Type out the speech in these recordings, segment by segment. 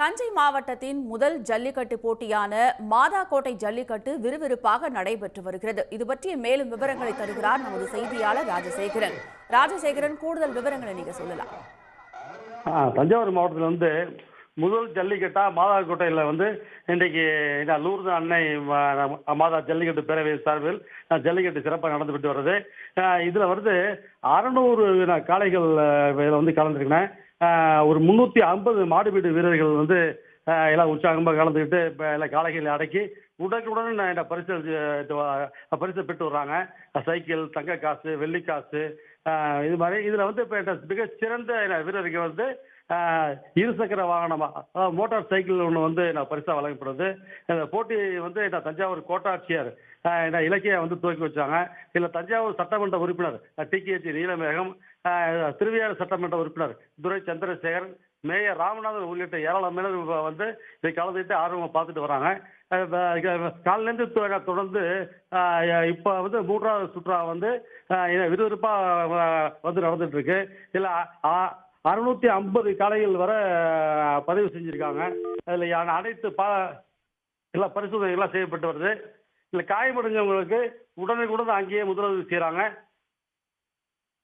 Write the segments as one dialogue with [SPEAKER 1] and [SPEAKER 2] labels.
[SPEAKER 1] தஞ்சை மாவட்டத்தின் முதல் ஜல்லிக்கட்டு போட்டியான மாதாக்கோட்டை ஜல்லிக்கட்டு விறுவிறுப்பாக நடைபெற்று வருகிறது. இது பற்றிய மேலும் விவரங்களை தருகிறார் நமது செய்தியாளர் ராஜசேகரன். ராஜசேகரன், கூடுதல் விவரங்களை நீங்க சொல்லலாம்.
[SPEAKER 2] தஞ்சாவூர் மாவட்டத்தில் முதல் ஜல்லிக்கட்டா மாதாக்கோட்டையில் இன்றைக்கு லூர்து அன்னை மாதா ஜல்லிக்கட்டு பேரவை சார்பில் ஜல்லிக்கட்டு சிறப்பாக நடந்துவிட்டு வருது. இதில் 600 காளைகள் இதில் கலந்துருக்கேன். ஒரு 350 மாடுபீடு வீரர்கள் எல்லாம் உற்சாகமாக கலந்துக்கிட்டு இப்போ எல்லாம் காளைகளை அடக்கி உடனுக்குடன் பரிசு பெற்று வர்றாங்க. சைக்கிள், தங்க காசு, வெள்ளி காசு, இது மாதிரி இதில் இப்போ மிகச்சிறந்த வீரருக்கு இருசக்கர வாகனமா மோட்டார் சைக்கிள் ஒன்று பரிசா வழங்கப்படுது. இந்த போட்டி தஞ்சாவூர் கோட்டாட்சியர் இலக்கிய துவக்கி வச்சாங்க. இதில் தஞ்சாவூர் சட்டமன்ற உறுப்பினர் டிகேஜி நீலமேகம், திருவையாறு சட்டமன்ற உறுப்பினர் துரை சந்திரசேகர், மேயர் ராமநாதன் உள்ளிட்ட ஏராளமான இதை கலந்துட்டு ஆர்வமாக பார்த்துட்டு வராங்க. காலிலேருந்து தொடர்ந்து இப்போ 3வது சுற்றா விறுவிறுப்பாக நடந்துட்டு இருக்கு. இதில் 650 காளைகள் வரை பதிவு செஞ்சிருக்காங்க. அதில் அனைத்து எல்லாம் பரிசோதனைகள்லாம் செய்யப்பட்டு வருது. இல்லை காயமடைஞ்சவங்களுக்கு உடனுக்குடன் அங்கேயே முதலுதவி செய்கிறாங்க.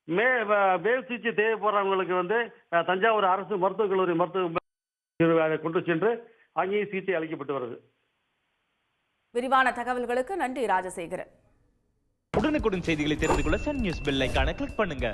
[SPEAKER 2] மேல் சிகிச்சை தேவைப்படுறவங்களுக்கு தஞ்சாவூர் அரசு மருத்துவக் கல்லூரி மருத்துவ கொண்டு சென்று அங்கேயே சிகிச்சை அளிக்கப்பட்டு வருது.
[SPEAKER 1] விரிவான தகவல்களுக்கு நன்றி ராஜசேகரன்.
[SPEAKER 3] உடனுக்குடன் செய்திகளை தெரிந்து கொள்ள சன் நியூஸ் பெல் ஐகானை கிளிக் பண்ணுங்க.